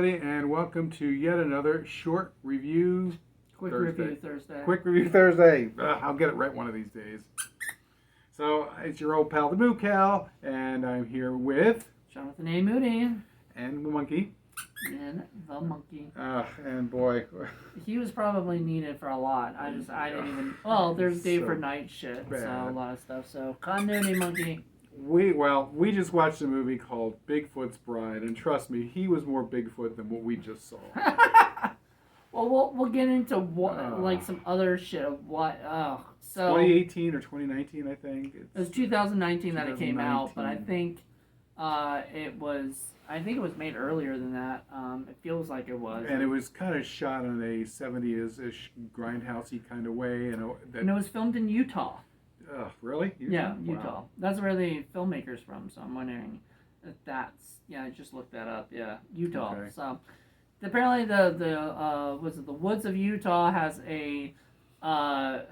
everybody, and welcome to yet another short review Quick Thursday. Review Thursday. Quick Review Thursday. I'll get it right one of these days. So, it's your old pal, the Moo Cow, and I'm here with... Jonathan A. Moody. And the monkey. And the monkey. And boy... He was probably needed for a lot. I didn't even... Well, there's day So for night shit, bad. so a lot of stuff. So, continuity monkey. We just watched a movie called Bigfoot's Bride, and trust me, he was more Bigfoot than what we just saw. Well, we'll get into like some other shit of what. So 2018 or 2019, I think. It was 2019 that it came out, but I think it was made earlier than that. It feels like it was. And it was kind of shot in a 70s-ish grindhousey kind of way, and it was filmed in Utah. Really? Utah? Yeah, Utah. Wow. That's where the filmmaker's from, so I'm wondering if that's... Yeah, I just looked that up. Yeah, Utah. Okay. So, apparently the woods of Utah has a... how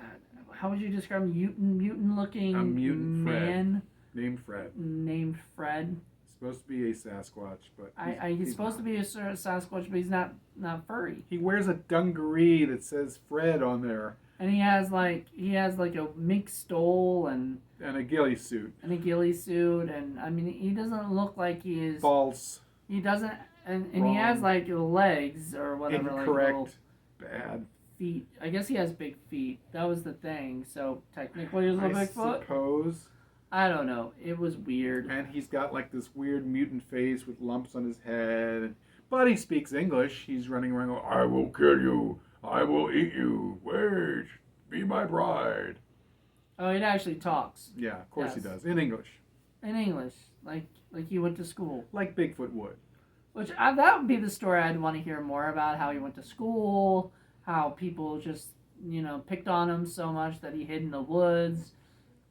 would you describe him? Mutant-looking A mutant man? Fred. Named Fred. Supposed to be a Sasquatch, but... He's supposed to be a Sasquatch, but he's not furry. He wears a dungaree that says Fred on there. And he has like a mink stole and a ghillie suit. And a ghillie suit, and I mean he doesn't look like he is False. He doesn't, and he has like legs or whatever. Incorrect. Like Bad. Feet. I guess he has big feet. That was the thing. So technically, he was a Bigfoot. I suppose. I don't know. It was weird. And he's got like this weird mutant face with lumps on his head. But he speaks English. He's running around going, "I will kill you. I will eat you. Wait, be my bride." Oh, it actually talks. Yeah, of course he does. In English. In English. Like he went to school. Like Bigfoot would. Which, that would be the story I'd want to hear more about. How he went to school. How people just, picked on him so much that he hid in the woods.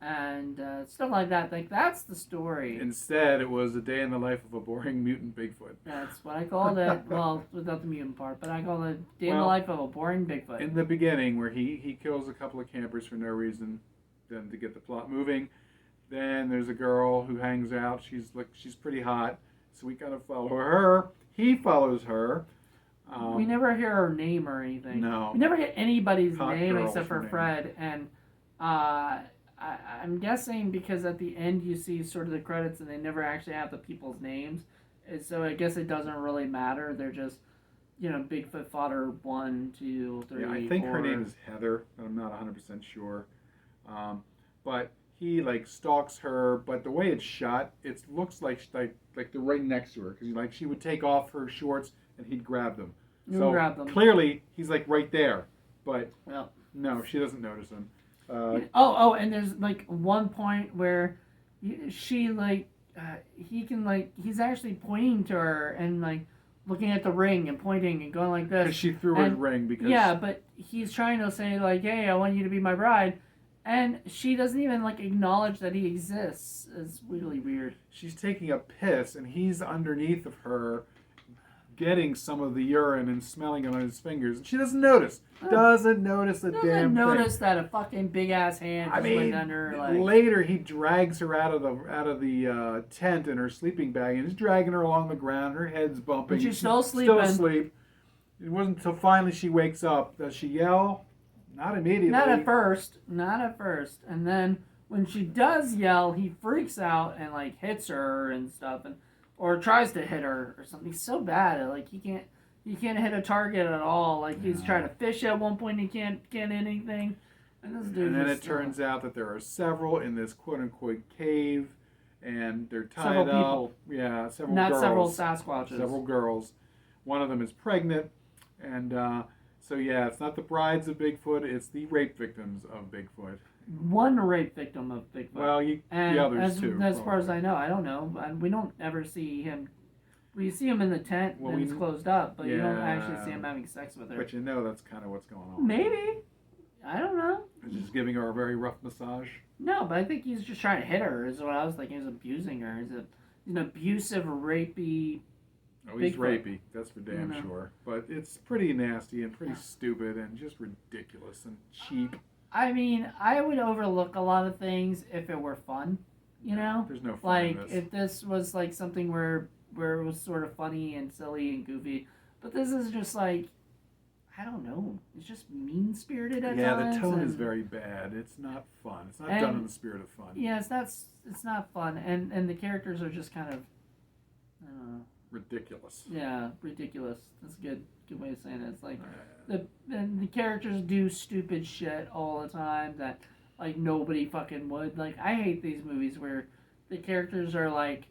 And stuff like that. Like, that's the story. Instead, it was a day in the life of a boring mutant Bigfoot. That's what I called it. Well, without the mutant part, but I call it day in the life of a boring Bigfoot. In the beginning, where he kills a couple of campers for no reason, then to get the plot moving. Then there's a girl who hangs out. She's pretty hot, so we gotta follow her. He follows her. We never hear her name or anything. No. We never get anybody's Hot name girl except for name. Fred. And I'm guessing because at the end you see sort of the credits and they never actually have the people's names. And so I guess it doesn't really matter. They're just, Bigfoot fodder 1, 2, 3, Yeah, I think 4. her name is Heather, but I'm not 100% sure. But he stalks her, but the way it's shot, it looks like they're right next to her, because she would take off her shorts and he'd grab them. Grab them. Clearly he's right there, but well, no, she doesn't notice him. And there's one point where he's actually pointing to her and looking at the ring and pointing and going like this. Because she threw her ring because... Yeah, but he's trying to say hey, I want you to be my bride. And she doesn't even acknowledge that he exists. It's really weird. She's taking a piss and he's underneath of her getting some of the urine and smelling it on his fingers. And she doesn't notice. Doesn't notice a damn thing. Doesn't notice that a fucking big ass hand went under her. Later he drags her out of the tent in her sleeping bag and he's dragging her along the ground. Her head's bumping. And she's still sleeping. Still asleep. It wasn't until finally she wakes up. Does she yell? Not immediately. Not at first. And then when she does yell, he freaks out and hits her and stuff, or tries to hit her or something. He's so bad at he can't hit a target at all. He's trying to fish at one point, he can't get anything. And this dude. And then it turns out that there are several in this quote unquote cave, and they're tied up. People. Yeah, several Not girls. several Sasquatches. Several girls. One of them is pregnant, and so yeah, it's not the brides of Bigfoot; it's the rape victims of Bigfoot. One rape victim of Bigfoot. Well, the others too. As far as I know, I don't know. We don't ever see him. We see him in the tent when it's closed up, but you don't actually see him having sex with her. But that's kind of what's going on. Maybe. I don't know. He's just giving her a very rough massage. No, but I think he's just trying to hit her. Is what I was thinking. He's abusing her. He's an abusive, rapey. Oh, he's Bigfoot. rapey. That's for damn sure. But it's pretty nasty and pretty stupid and just ridiculous and cheap. I mean, I would overlook a lot of things if it were fun. There's no fun in this. If this was something where where it was sort of funny and silly and goofy. But this is just like, I don't know. It's just mean spirited at times. The tone is very bad. It's not fun. It's not done in the spirit of fun. Yeah, it's not fun, and the characters are just kind of, I don't know. Ridiculous. Yeah, ridiculous. That's a good way of saying it. It's like the characters do stupid shit all the time that like nobody fucking would. Like I hate these movies where the characters are like,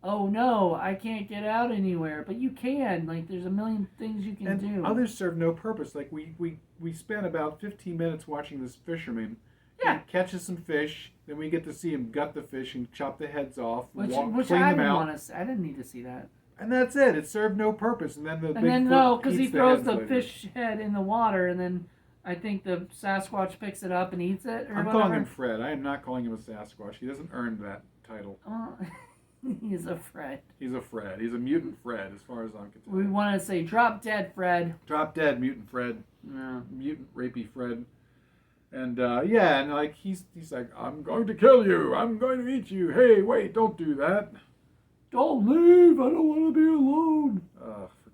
oh no, I can't get out anywhere, but you can. Like there's a million things you can do. Others serve no purpose. Like we spent about 15 minutes watching this fisherman. Yeah. He catches some fish, then we get to see him gut the fish and chop the heads off, which clean I them didn't out. want to. I didn't need to see that. And that's it. It served no purpose. And then because he throws the later. fish head in the water, and then I think the Sasquatch picks it up and eats it. Or I'm whatever. calling him Fred. I am not calling him a Sasquatch. He doesn't earn that title. He's a Fred. He's a Fred. He's a mutant Fred, as far as I'm concerned. We want to say drop dead Fred. Drop dead mutant Fred. No. Mutant rapey Fred. And and like he's like, I'm going to kill you. I'm going to eat you. Hey, wait, don't do that. Don't leave. I don't want to be alone.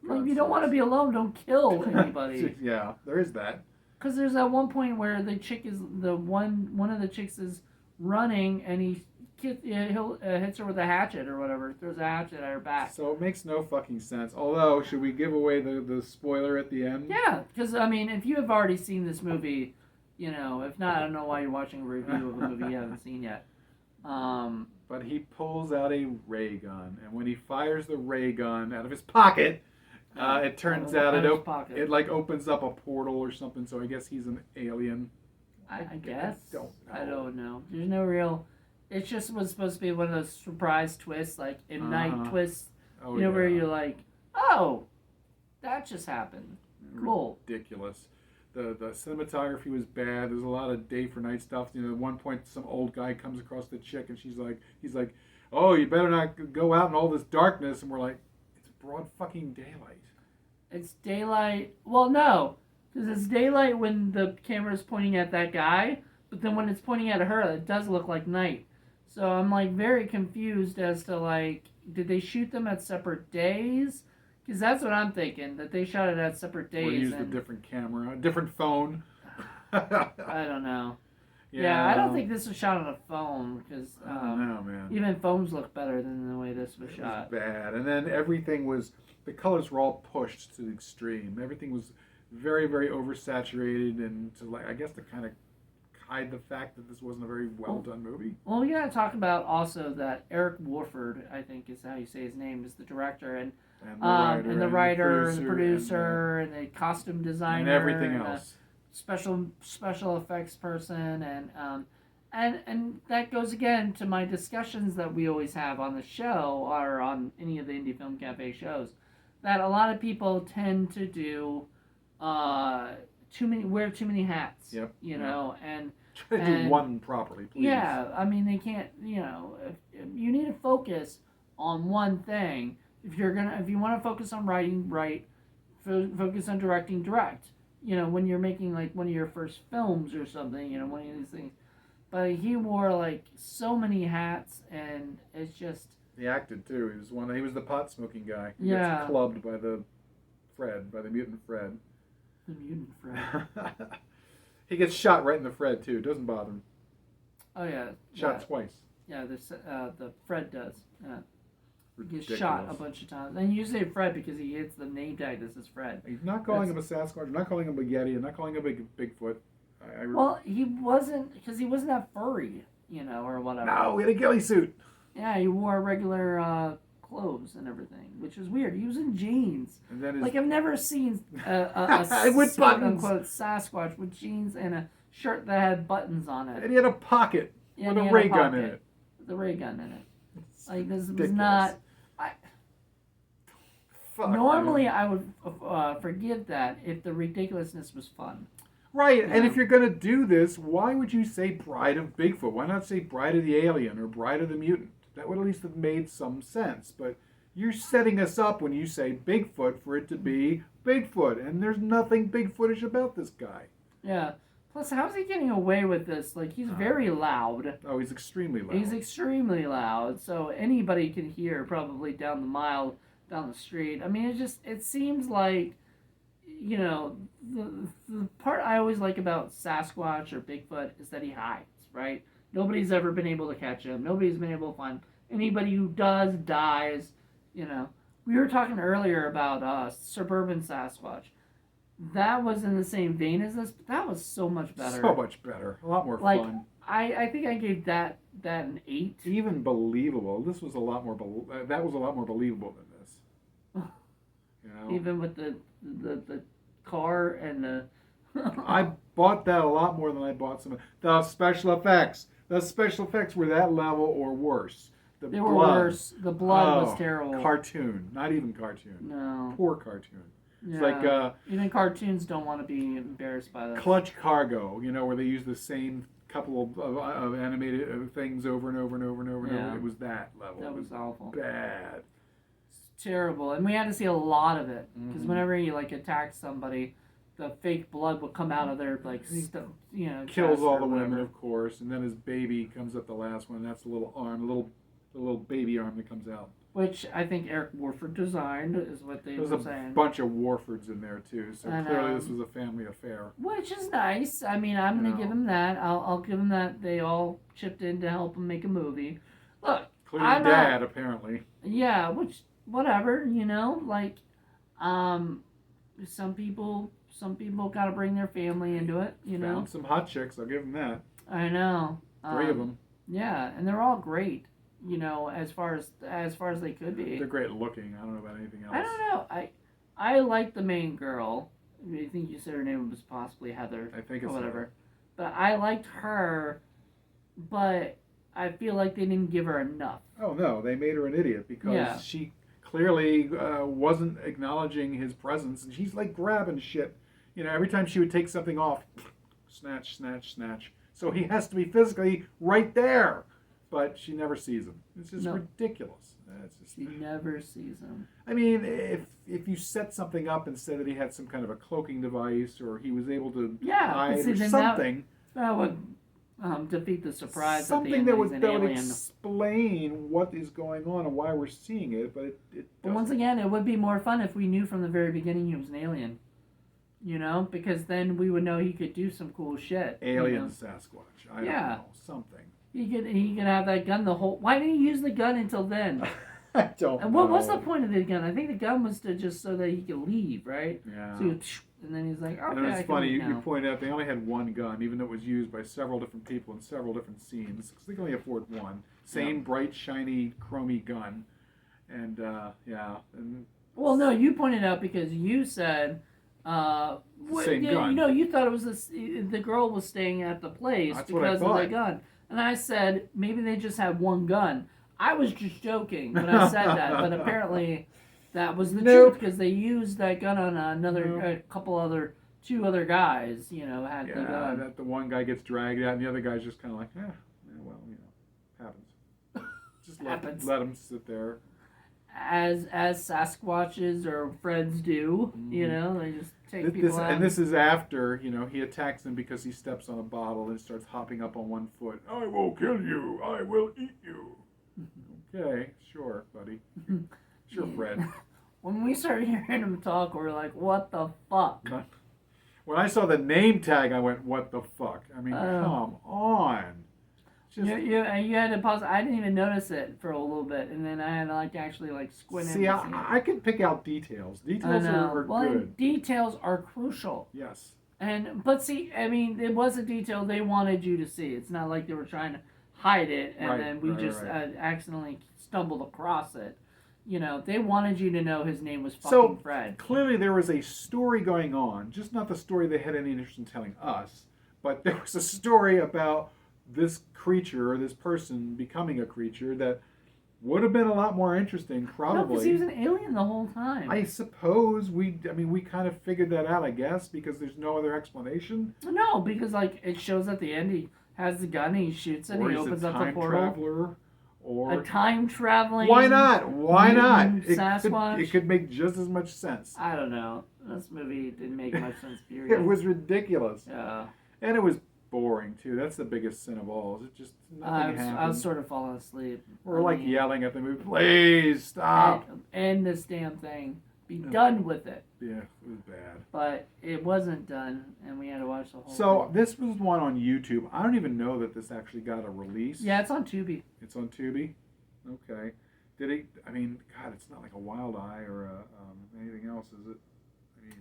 Like if you don't want to be alone, don't kill anybody. Yeah, there is that. Because there's that one point where the chick is one of the chicks is running and he hits her with a hatchet or whatever. Throws a hatchet at her back. So it makes no fucking sense. Although, should we give away the spoiler at the end? Yeah, because I mean, if you have already seen this movie, you know, if not, I don't know why you're watching a review of a movie you haven't seen yet. But he pulls out a ray gun, and when he fires the ray gun out of his pocket, it turns out it like opens up a portal or something. So I guess he's an alien. I guess. I don't know. There's no real. It just was supposed to be one of those surprise twists, like M. Night twists. Where you're like, oh, that just happened. Cool. Ridiculous. The cinematography was bad. There's a lot of day for night stuff. You know, at one point, some old guy comes across the chick, and he's like, "Oh, you better not go out in all this darkness." And we're like, "It's broad fucking daylight." It's daylight. Well, no, because it's daylight when the camera's pointing at that guy, but then when it's pointing at her, it does look like night. So I'm like very confused as to like, did they shoot them at separate days? Because that's what I'm thinking, that they shot it at separate days. Or used a different camera, a different phone. I don't know. Yeah, I don't think this was shot on a phone, because I don't know, man. Even phones look better than the way this was shot. It was bad. And then the colors were all pushed to the extreme. Everything was very, very oversaturated, and I guess to kind of hide the fact that this wasn't a very well done movie. Well, we gotta talk about also that Eric Warford, I think is how you say his name, is the director and the writer and the producer and the costume designer and everything else. Special effects person and that goes again to my discussions that we always have on the show or on any of the Indie Film Cafe shows, that a lot of people tend to do wear too many hats. Yep. You know, and try to do one properly, please. Yeah, I mean they can't. You know, if you need to focus on one thing. If you want to focus on writing, write. Focus on directing, direct. You know, when you're making like one of your first films or something. You know, one of these things. But he wore like so many hats, and it's just. He acted too. He was the pot smoking guy. He Yeah. gets clubbed by the mutant Fred. The mutant Fred. He gets shot right in the Fred too. It doesn't bother him. Oh yeah. Shot twice. Yeah, the Fred does. Yeah. He gets Ridiculous. shot a bunch of times. And you say Fred because he hits the name tag that says Fred. He's not calling him a Sasquatch. I'm not calling him a Yeti. I'm not calling him a Bigfoot. Well, he wasn't, because he wasn't that furry, you know, or whatever. No, he had a ghillie suit. Yeah, he wore regular clothes and everything, which was weird. He was in jeans. And then I've never seen a with buttons. quote Sasquatch with jeans and a shirt that had buttons on it. And he had a pocket with a ray gun in it. With a ray gun in it. Like, this was ridiculous. not... Fuck, Normally, man. I would forgive that if the ridiculousness was fun. Right, Yeah. and if you're going to do this, why would you say Bride of Bigfoot? Why not say Bride of the Alien or Bride of the Mutant? That would at least have made some sense. But you're setting us up when you say Bigfoot for it to be Bigfoot, and there's nothing Bigfootish about this guy. Yeah. Plus, how's he getting away with this? Like, he's very loud. Oh, he's extremely loud. He's extremely loud, so anybody can hear probably down the mile, down the street. I mean, it seems like, the part I always like about Sasquatch or Bigfoot is that he hides, right? Nobody's ever been able to catch him. Nobody's been able to find him. Anybody who does dies, We were talking earlier about suburban Sasquatch. That was in the same vein as this, but that was so much better. So much better. A lot more fun. I think I gave that an 8. Even believable. This was a lot more. That was a lot more believable than this. Even with the car and the. I bought that a lot more than I bought some. The special effects. The special effects were that level or worse. They were worse. The blood was terrible. Cartoon. Not even cartoon. No. Poor cartoon. Yeah. It's like even cartoons don't want to be embarrassed by that. Clutch Cargo, where they use the same couple of animated things over and over and over and over and over. It was that level. That was awful. Bad. It's terrible, and we had to see a lot of it because whenever you attack somebody, the fake blood would come out of their stuff. Kills all the women, of course, and then his baby comes up the last one. That's the little arm, the little baby arm that comes out. Which I think Eric Warford designed, is what they were saying. There's a bunch of Warfords in there, too, so clearly this was a family affair. Which is nice. I mean, I'm going to give him that. I'll give him that they all chipped in to help him make a movie. Look, including Dad, apparently. Yeah, which, whatever, some people got to bring their family into it, Found some hot chicks, I'll give them that. I know. 3 of them. Yeah, and they're all great. As far as they could be. They're great looking. I don't know about anything else. I don't know. I like the main girl. I think you said her name was possibly Heather. I think it's whatever. Heather. But I liked her, but I feel like they didn't give her enough. Oh no, they made her an idiot because she clearly wasn't acknowledging his presence, and she's like grabbing shit. Every time she would take something off, snatch, snatch, snatch. So he has to be physically right there. But she never sees him. It's just ridiculous. She never sees him. I mean, if you set something up and said that he had some kind of a cloaking device or he was able to hide or something. That would defeat the surprise. Something that would explain what is going on and why we're seeing it. But But once again, it would be more fun if we knew from the very beginning he was an alien. Because then we would know he could do some cool shit. Alien Sasquatch. I don't know. Something. He could have that gun the whole. Why didn't he use the gun until then? I don't. And what was the point of the gun? I think the gun was to just so that he could leave, right? Yeah. So and then he's like, okay. And it's funny you pointed out they only had one gun, even though it was used by several different people in several different scenes. Because they can only afford one. Same bright, shiny, chromy gun, and And well, no, you pointed out because you said. Same gun. You thought it was the girl was staying at the place because of the gun. And I said, maybe they just had one gun. I was just joking when I said that, but apparently that was the truth because they used that gun on two other guys, had the gun. That the one guy gets dragged out and the other guy's just kind of like, happens. Just let him sit there. As Sasquatches or friends do, they just take people out. And this is after, he attacks them because he steps on a bottle and starts hopping up on one foot. I will kill you. I will eat you. Okay, sure, buddy. Sure, Fred. When we started hearing him talk, we were like, what the fuck? When I saw the name tag, I went, what the fuck? I mean, come on. You had to pause. I didn't even notice it for a little bit, and then I had to actually squint in. See, I can pick out details. Details are good. Details are crucial. Yes. But see, I mean, it was a detail they wanted you to see. It's not like they were trying to hide it, and then we accidentally stumbled across it. They wanted you to know his name was fucking Fred. Clearly there was a story going on, just not the story they had any interest in telling us, but there was a story about this creature or this person becoming a creature that would have been a lot more interesting, probably. No, because he was an alien the whole time. I suppose we kind of figured that out, I guess, because there's no other explanation. No, because it shows at the end he has the gun and he shoots it and he opens up the portal. Traveler, or a time traveling. Why not? Why not? Sasquatch. It could make just as much sense. I don't know. This movie didn't make much sense. Period. It was ridiculous. Yeah. And it was boring too. That's the biggest sin of all. Is it just nothing happened? I was sort of falling asleep. We're like yelling at the movie, please stop. End this damn thing. Be done with it. Yeah, it was bad. But it wasn't done, and we had to watch the whole So thing. this was one on YouTube. I don't even know that this actually got a release. Yeah, it's on Tubi. It's on Tubi? Okay. Did it, I mean, God, it's not like a Wild Eye or anything else, is it?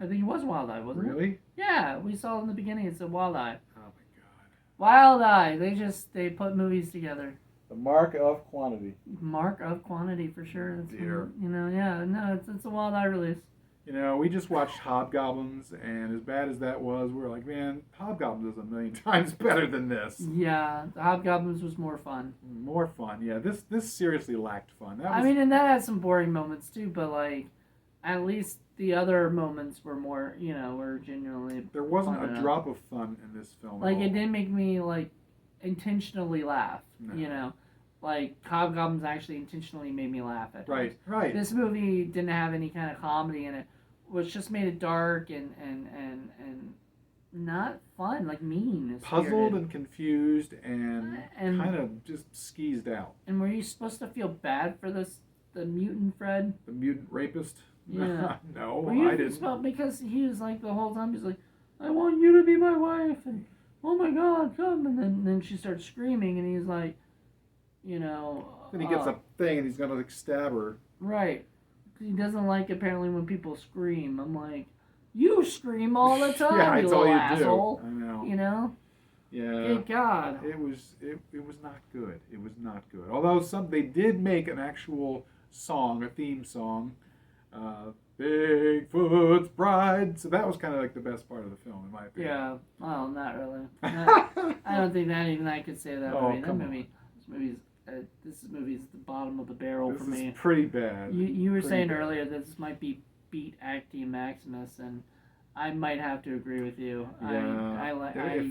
I think it was Wild Eye, wasn't it? Really? Yeah, we saw in the beginning it's a Wild Eye. Oh my God. Wild Eye. They put movies together. The Mark of Quantity. Mark of Quantity for sure. That's Dear. It's a Wild Eye release. You know, we just watched Hobgoblins, and as bad as that was, we were like, man, Hobgoblins is a million times better than this. Yeah, the Hobgoblins was more fun. More fun, yeah. This seriously lacked fun. I mean, and that had some boring moments too, but like, at least the other moments were more, were genuinely. There wasn't fun a enough. Drop of fun in this film. Like, at all. it didn't make me like intentionally laugh. No. Like Hobgoblins actually intentionally made me laugh at times. Right. This movie didn't have any kind of comedy in it, which just made it dark and not fun, like mean. Puzzled and confused and And- kind of just skeezed out. And were you supposed to feel bad for the mutant Fred? The mutant rapist? Yeah. No, Were you I didn't. because he was like the whole time he's like, I want you to be my wife, and oh my God, come, and then she starts screaming, and he's like, Then he gets a thing and he's gonna like stab her. right. He doesn't like apparently when people scream. I'm like, you scream all the time, Yeah, you it's all little you asshole. do. I know. Yeah. Good God. It was not good. It was not good. Although they did make an actual song, a theme song, Bigfoot's Bride. So that was kind of like the best part of the film, in my opinion. Yeah. Well, not really. I don't think that even I could say that Oh, movie. That come on. movie. This movie's the bottom of the barrel This for me. is pretty bad. You were Pretty saying bad. earlier that this might be beat Acting Maximus, and I might have to agree with you. Yeah.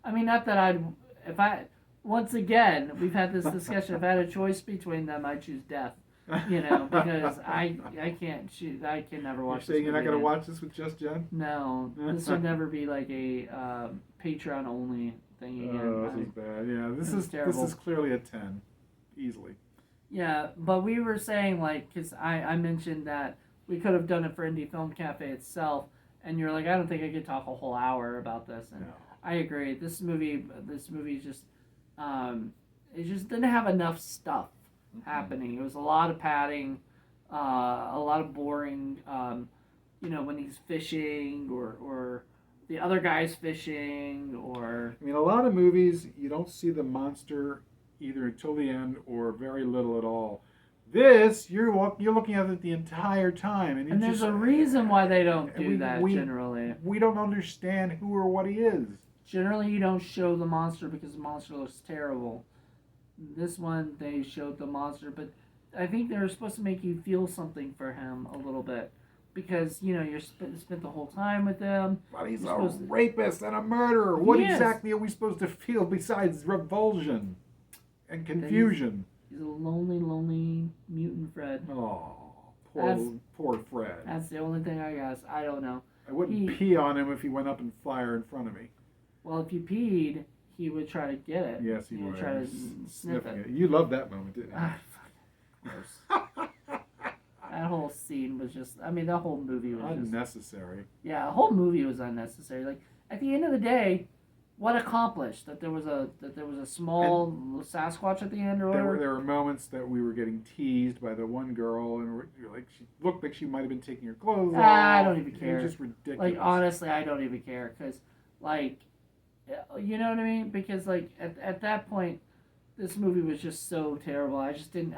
I mean, not that once again, we've had this discussion. If I had a choice between them, I'd choose death. Because I can't shoot. I can never watch. You're saying you're not going to watch this with just Jen? No, this would never be like a Patreon only thing again. Oh, this is bad. Yeah, this is terrible. clearly a 10, easily. Yeah, but we were saying because I mentioned that we could have done it for Indie Film Cafe itself, and you're like, I don't think I could talk a whole hour about this, and No. I agree. This movie just it just didn't have enough stuff happening. It was a lot of padding, a lot of boring. When he's fishing or the other guy's fishing or. I mean, a lot of movies, you don't see the monster either until the end or very little at all. This, you're looking at it the entire time. And there's a reason why they don't do that we generally. We don't understand who or what he is. Generally, you don't show the monster because the monster looks terrible. This one, they showed the monster, but I think they were supposed to make you feel something for him a little bit. Because, you're spent the whole time with him. But he's You're a supposed to- rapist and a murderer. What He is. exactly are we supposed to feel besides revulsion and confusion? He's a lonely, lonely mutant Fred. Oh, That's- poor Fred. That's the only thing I guess. I don't know. I wouldn't pee on him if he went up in fire in front of me. Well, if you peed, he would try to get it. Yes, he would. would try to sniff Sniffing it. You loved that moment, didn't you? Ah, fuck. Gross. That whole scene was just. I mean, the whole movie was just. Unnecessary. Yeah, the whole movie was unnecessary. Like at the end of the day, what accomplished? That there was a small Sasquatch at the end, or There whatever. were moments that we were getting teased by the one girl, and you're like, she looked like she might have been taking her clothes off. I don't even care. It was just ridiculous. Like honestly, I don't even care because, like, you know what I mean? Because like at that point, this movie was just so terrible. I just didn't.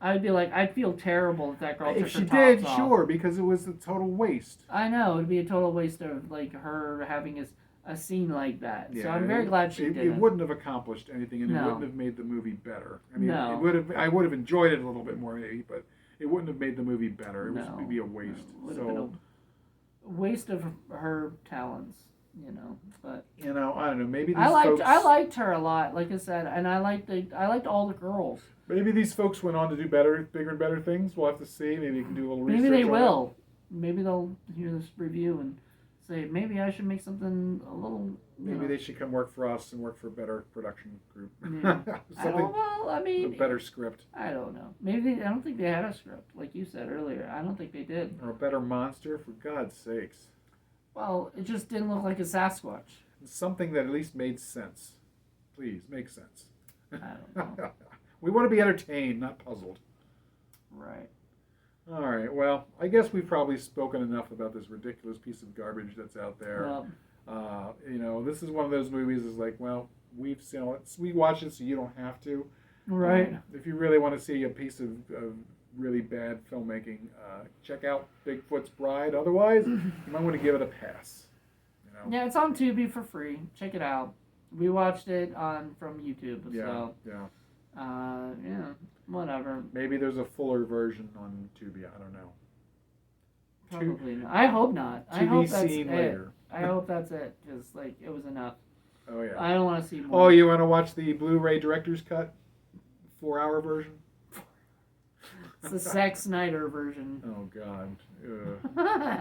I'd be like, I'd feel terrible if that girl took if she her did, tops off. sure, because it was a total waste. I know it'd be a total waste of like her having a scene like that. So Yeah, I'm very glad she it didn't. wouldn't have accomplished anything, and it No. wouldn't have made the movie better. I mean, No. it would have. I would have enjoyed it a little bit more, maybe, but it wouldn't have made the movie better. It No. would be a waste. It would have been a waste of her talents, But I don't know. Maybe these I liked her a lot, like I said, and I liked all the girls. Maybe these folks went on to do bigger and better things. We'll have to see. Maybe you can do a little research. Maybe they on will. Maybe they'll hear this review and say maybe I should make something a little. Maybe they should come work for us and work for a better production group. Yeah. I mean, a better script. I don't know. Maybe I don't think they had a script, like you said earlier. I don't think they did. Or a better monster, for God's sakes. Well, it just didn't look like a Sasquatch. Something that at least made sense. Please, make sense. I don't know. We want to be entertained, not puzzled. Right. All right. Well, I guess we've probably spoken enough about this ridiculous piece of garbage that's out there. Well, This is one of those movies. Is like, well, we've seen it. We watch it, so you don't have to. right. If you really want to see a piece of really bad filmmaking, check out Bigfoot's Bride. Otherwise, you might want to give it a pass. Yeah, it's on Tubi for free. Check it out. We watched it from YouTube. Yeah. So, Yeah. Whatever. Maybe there's a fuller version on Tubi. I don't know. Probably not. I hope not. To I hope be that's seen it. later. I hope that's it. Because it was enough. Oh yeah. I don't want to see more. Oh, you want to watch the Blu-ray director's cut, 4-hour version? It's the Zack Snyder version. Oh God. Ugh.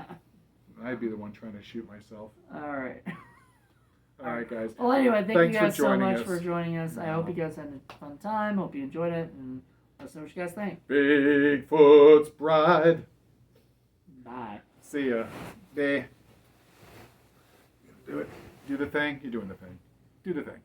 I'd be the one trying to shoot myself. All right. All right, guys. Well, anyway, thank Thanks you for guys so joining much us. for joining us. I hope you guys had a fun time. Hope you enjoyed it, and let us know what you guys think. Bigfoot's Bride. Bye. See ya. Bye. Do it. Do the thing. You're doing the thing. Do the thing.